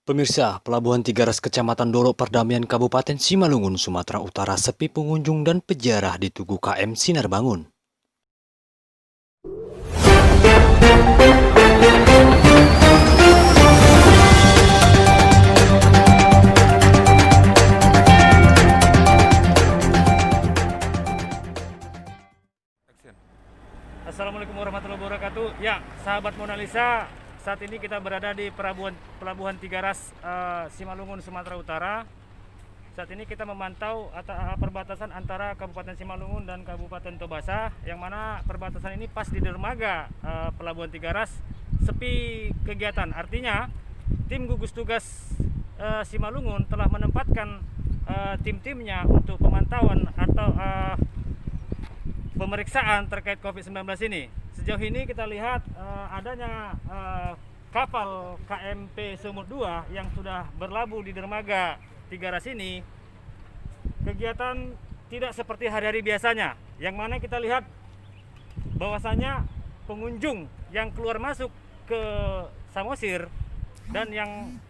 Pemirsa, Pelabuhan Tigaras Kecamatan Doro Perdamaian Kabupaten Simalungun, Sumatera Utara sepi pengunjung dan peziarah di Tugu KM Sinar Bangun. Assalamualaikum warahmatullahi wabarakatuh. Ya, sahabat Mona Lisa, saat ini kita berada di Pelabuhan Tigaras, Simalungun, Sumatera Utara. Saat ini kita memantau perbatasan antara Kabupaten Simalungun dan Kabupaten Tobasa, yang mana perbatasan ini pas di dermaga Pelabuhan Tigaras sepi kegiatan. Artinya, tim gugus tugas Simalungun telah menempatkan tim-timnya untuk pemantauan atau pemeriksaan terkait COVID-19 ini. Sejauh ini kita lihat adanya kapal KMP Sumut 2 yang sudah berlabuh di dermaga Tigaras ini. Kegiatan tidak seperti hari-hari biasanya, yang mana kita lihat bahwasanya pengunjung yang keluar masuk ke Samosir dan yang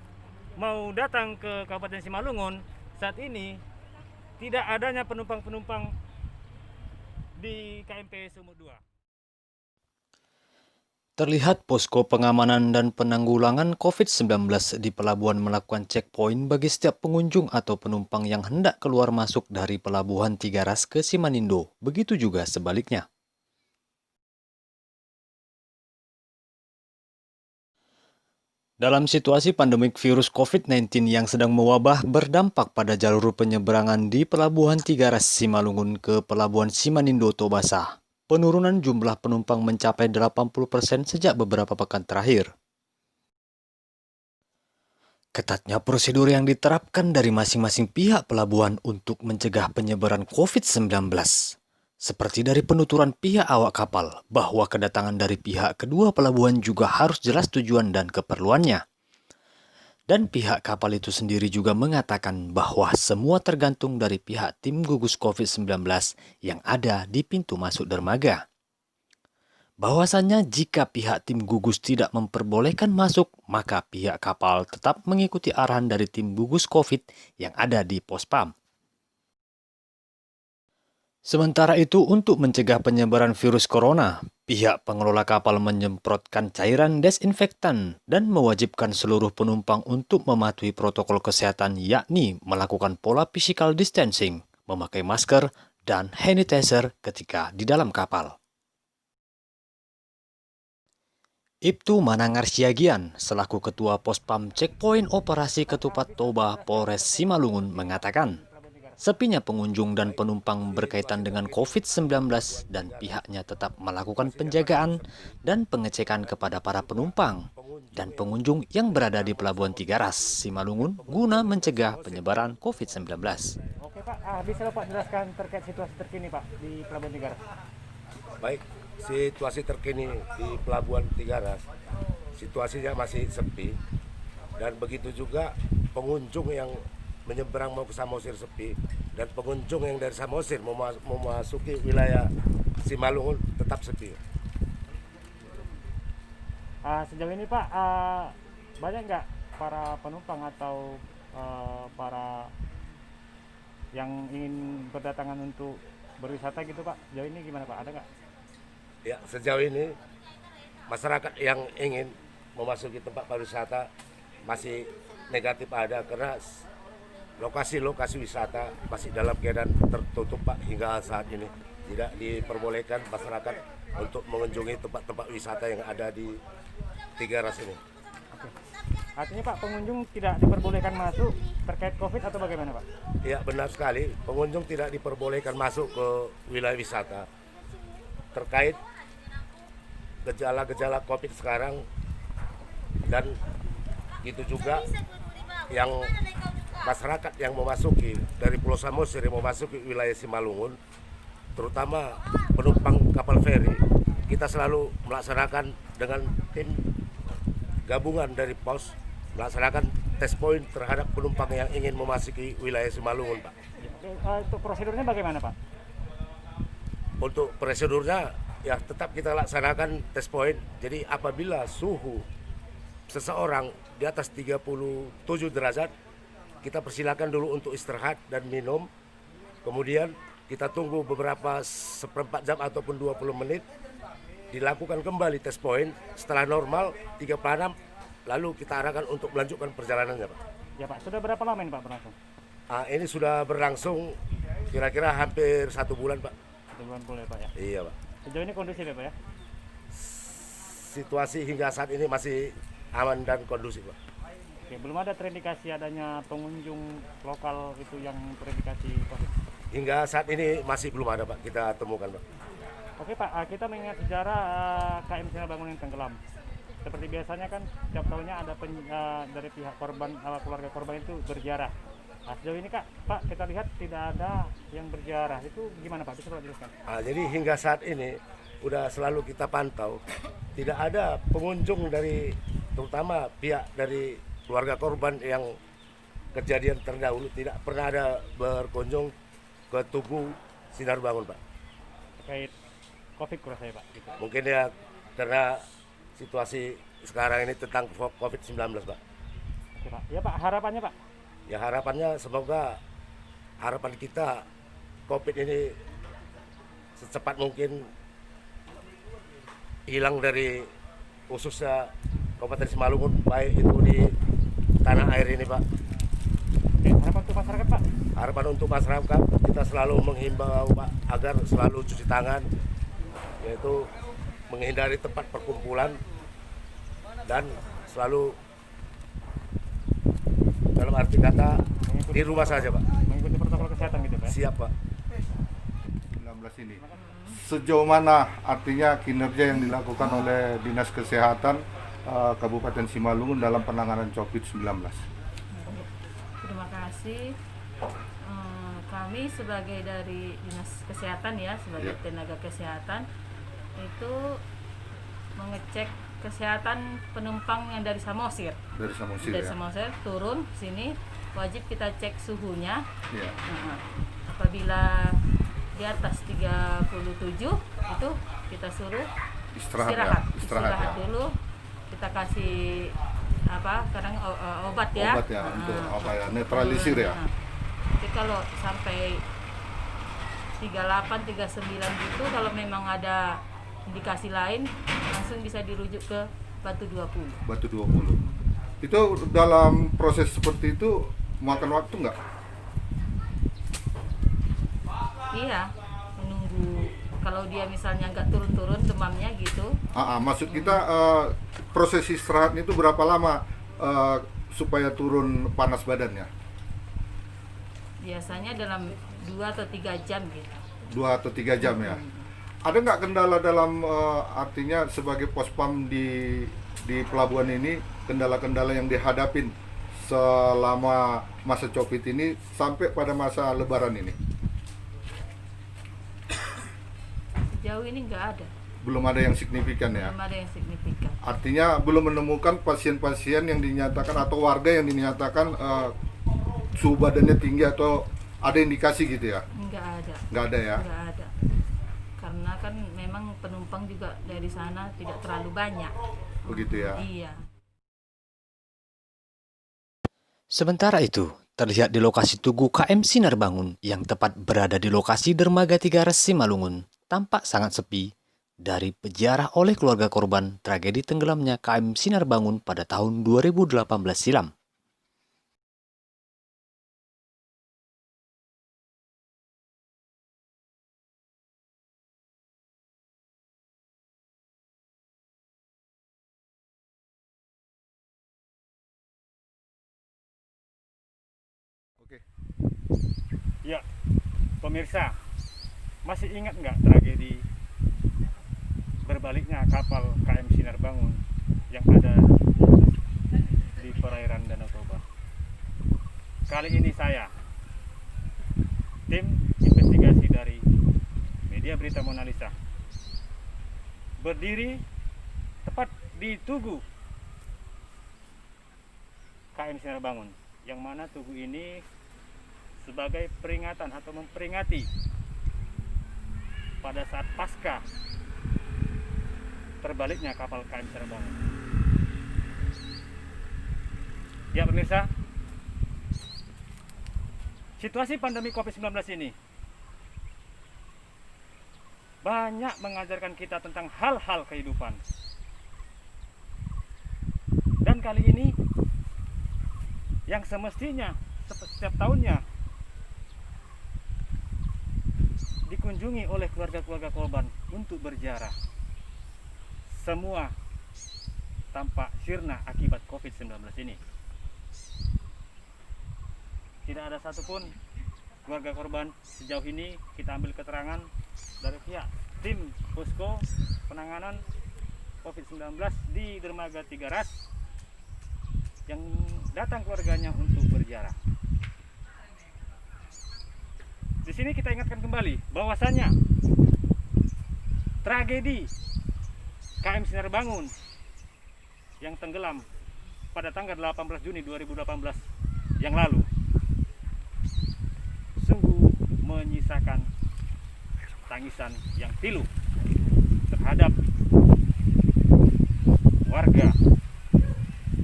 mau datang ke Kabupaten Simalungun saat ini tidak adanya penumpang-penumpang di KMP Sumut 2. Terlihat posko pengamanan dan penanggulangan COVID-19 di pelabuhan melakukan checkpoint bagi setiap pengunjung atau penumpang yang hendak keluar masuk dari Pelabuhan Tigaras ke Simanindo. Begitu juga sebaliknya. Dalam situasi pandemik virus COVID-19 yang sedang mewabah berdampak pada jalur penyeberangan di Pelabuhan Tigaras Simalungun ke Pelabuhan Simanindo Tobasa, penurunan jumlah penumpang mencapai 80% sejak beberapa pekan terakhir. Ketatnya prosedur yang diterapkan dari masing-masing pihak pelabuhan untuk mencegah penyebaran COVID-19. Seperti dari penuturan pihak awak kapal, bahwa kedatangan dari pihak kedua pelabuhan juga harus jelas tujuan dan keperluannya. Dan pihak kapal itu sendiri juga mengatakan bahwa semua tergantung dari pihak tim gugus COVID-19 yang ada di pintu masuk dermaga. Bahwasannya jika pihak tim gugus tidak memperbolehkan masuk, maka pihak kapal tetap mengikuti arahan dari tim gugus COVID yang ada di Pospam. Sementara itu, untuk mencegah penyebaran virus corona, pihak pengelola kapal menyemprotkan cairan desinfektan dan mewajibkan seluruh penumpang untuk mematuhi protokol kesehatan, yakni melakukan pola physical distancing, memakai masker, dan hand sanitizer ketika di dalam kapal. Ibtu Manangar Siagian, selaku Ketua Pospam Checkpoint Operasi Ketupat Toba Polres Simalungun, mengatakan, sepinya pengunjung dan penumpang berkaitan dengan COVID-19 dan pihaknya tetap melakukan penjagaan dan pengecekan kepada para penumpang dan pengunjung yang berada di Pelabuhan Tigaras, Simalungun guna mencegah penyebaran COVID-19. Oke Pak, bisa Pak jelaskan terkait situasi terkini Pak di Pelabuhan Tigaras? Baik, situasi terkini di Pelabuhan Tigaras, situasinya masih sepi dan begitu juga pengunjung yang menyeberang mau ke Samosir sepi dan pengunjung yang dari Samosir memasuki wilayah Simalungun tetap sepi. Sejauh ini Pak, banyak nggak para penumpang atau para yang ingin berdatangan untuk berwisata gitu Pak? Sejauh ini gimana Pak? Ada nggak? Ya, sejauh ini masyarakat yang ingin memasuki tempat pariwisata masih negatif ada karena lokasi-lokasi wisata masih dalam keadaan tertutup Pak hingga saat ini. Tidak diperbolehkan masyarakat untuk mengunjungi tempat-tempat wisata yang ada di Tigaras ini. Oke. Artinya Pak, pengunjung tidak diperbolehkan masuk terkait COVID atau bagaimana Pak? Ya, benar sekali, pengunjung tidak diperbolehkan masuk ke wilayah wisata terkait gejala-gejala COVID sekarang, dan itu juga yang masyarakat yang memasuki dari Pulau Samosir yang memasuki wilayah Simalungun, terutama penumpang kapal feri, kita selalu melaksanakan dengan tim gabungan dari pos melaksanakan test point terhadap penumpang yang ingin memasuki wilayah Simalungun Pak. Untuk prosedurnya bagaimana Pak? Untuk prosedurnya ya tetap kita laksanakan test point. Jadi apabila suhu seseorang di atas 37 derajat, kita persilakan dulu untuk istirahat dan minum. Kemudian kita tunggu beberapa seperempat jam ataupun 20 menit, dilakukan kembali tes point. Setelah normal 36, lalu kita arahkan untuk melanjutkan perjalanannya, Pak. Ya Pak, sudah berapa lama ini Pak berlangsung? Ini sudah berlangsung kira-kira hampir 1 bulan, Pak. 1 bulan boleh Pak ya? Iya, Pak. Sejauh ini kondusif ya Pak ya? Situasi hingga saat ini masih aman dan kondusif, Pak. Oke, belum ada terindikasi adanya pengunjung lokal itu yang terindikasi COVID. Hingga saat ini masih belum ada, Pak, kita temukan, Pak. Oke Pak, kita mengingat sejarah KM Sinar Bangun yang tenggelam. Seperti biasanya kan setiap tahunnya ada dari pihak korban, keluarga korban itu berziarah. Nah, sejauh ini Pak, kita lihat tidak ada yang berziarah. Itu gimana Pak? Bisa Pak jelaskan? Jadi hingga saat ini udah selalu kita pantau, tidak ada pengunjung dari, terutama pihak dari keluarga korban yang kejadian terdahulu, tidak pernah ada berkunjung ke Tugu Sinar Bangun, Pak. Terkait COVID kurang saya Pak. Gitu. Mungkin ya karena situasi sekarang ini tentang COVID-19, Pak. Oke Pak. Ya Pak, harapannya Pak? Ya harapannya semoga harapan kita COVID ini secepat mungkin hilang dari khususnya Kabupaten Simalungun, baik itu di tanah air ini, Pak. Oke, harapan untuk masyarakat Pak? Harapan untuk masyarakat, kita selalu menghimbau, Pak, agar selalu cuci tangan, yaitu menghindari tempat perkumpulan dan selalu dalam arti kata di rumah saja, Pak. Mengikuti protokol kesehatan gitu Pak? Siap, Pak. 19 ini. Sejauh mana artinya kinerja yang dilakukan oleh Dinas Kesehatan Kabupaten Simalungun dalam penanganan COVID-19? Terima kasih. Kami sebagai dari Dinas Kesehatan ya, sebagai tenaga kesehatan itu mengecek kesehatan penumpang yang dari Samosir. Dari Samosir Dari ya? Samosir turun sini wajib kita cek suhunya. Iya. Apabila di atas 37 itu kita suruh istirahat ya? dulu. Kita kasih kadang obat ya. Obat ya, untuk apa ya? Netralisir ya? Tapi kalau sampai 38, 39 gitu, kalau memang ada indikasi lain langsung bisa dirujuk ke Batu 20. Batu 20. Itu dalam proses seperti itu makan waktu nggak? Iya, menunggu kalau dia misalnya nggak turun-turun demamnya gitu. Maksud kita proses istirahat itu berapa lama supaya turun panas badannya? Biasanya dalam 2 atau 3 jam gitu. 2 atau 3 jam ya? Ada nggak kendala dalam artinya sebagai pospam di pelabuhan ini, kendala-kendala yang dihadapin selama masa COVID ini sampai pada masa Lebaran ini? Sejauh ini nggak ada. Belum ada yang signifikan ya? Belum ada yang signifikan. Artinya belum menemukan pasien-pasien yang dinyatakan atau warga yang dinyatakan suhu badannya tinggi atau ada indikasi gitu ya? Nggak ada. Nggak ada ya? Nggak ada. Karena kan memang penumpang juga dari sana tidak terlalu banyak. Begitu ya? Iya. Sementara itu, terlihat di lokasi Tugu KM Sinar Bangun yang tepat berada di lokasi Dermaga 3 Res Simalungun, tampak sangat sepi dari peziarah oleh keluarga korban tragedi tenggelamnya KM Sinar Bangun pada tahun 2018 silam. Ya, pemirsa, masih ingat nggak tragedi berbaliknya kapal KM Sinar Bangun yang ada di perairan Danau Toba? Kali ini saya, tim investigasi dari Media Berita Mona Lisa, berdiri tepat di Tugu KM Sinar Bangun, yang mana Tugu ini sebagai peringatan atau memperingati pada saat pasca terbaliknya kapal KM Sinar Bangun. Ya pemirsa, situasi pandemi COVID-19 ini banyak mengajarkan kita tentang hal-hal kehidupan. Dan kali ini yang semestinya setiap tahunnya dikunjungi oleh keluarga-keluarga korban untuk berziarah, semua tampak sirna akibat COVID-19 ini. Tidak ada satupun keluarga korban sejauh ini kita ambil keterangan dari pihak tim posko penanganan COVID-19 di Dermaga Tiga Ras yang datang keluarganya untuk berziarah. Di sini kita ingatkan kembali bahwasanya tragedi KM Sinar Bangun yang tenggelam pada tanggal 18 Juni 2018 yang lalu sungguh menyisakan tangisan yang pilu terhadap warga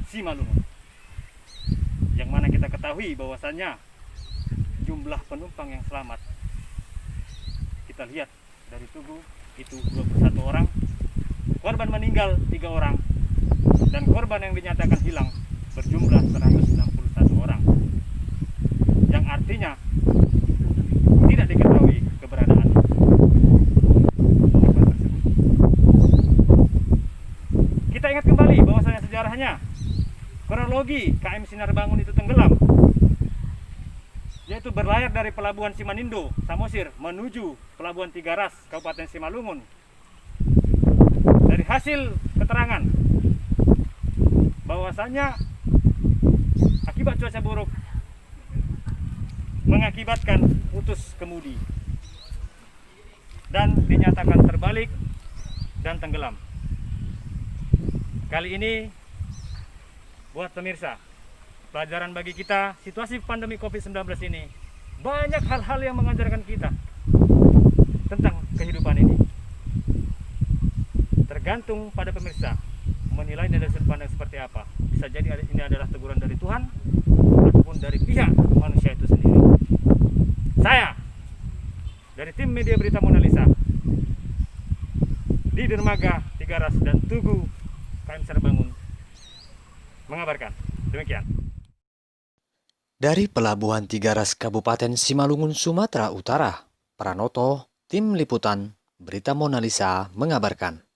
Simalungun, yang mana kita ketahui bahwasannya jumlah penumpang yang selamat kita lihat dari Tugu itu 21 orang, korban meninggal 3 orang, dan korban yang dinyatakan hilang berjumlah 161 orang, yang artinya tidak diketahui keberadaan korban tersebut. Kita ingat kembali bahwasanya sejarahnya kronologi KM Sinar Bangun itu tenggelam, yaitu berlayar dari Pelabuhan Simanindo, Samosir menuju Pelabuhan Tiga Ras, Kabupaten Simalungun. Dari hasil keterangan bahwasanya akibat cuaca buruk mengakibatkan putus kemudi dan dinyatakan terbalik dan tenggelam. Kali ini buat pemirsa, pelajaran bagi kita, situasi pandemi COVID-19 ini banyak hal-hal yang mengajarkan kita tentang kehidupan ini. Tergantung pada pemirsa menilai dari sudut pandang seperti apa. Bisa jadi ini adalah teguran dari Tuhan ataupun dari pihak manusia itu sendiri. Saya dari tim media berita Mona Lisa di Dermaga Tiga Ras dan Tugu KM Sinar Bangun mengabarkan. Demikian. Dari Pelabuhan Tiga Ras Kabupaten Simalungun, Sumatera Utara, Pranoto, Tim Liputan Berita Mona Lisa mengabarkan.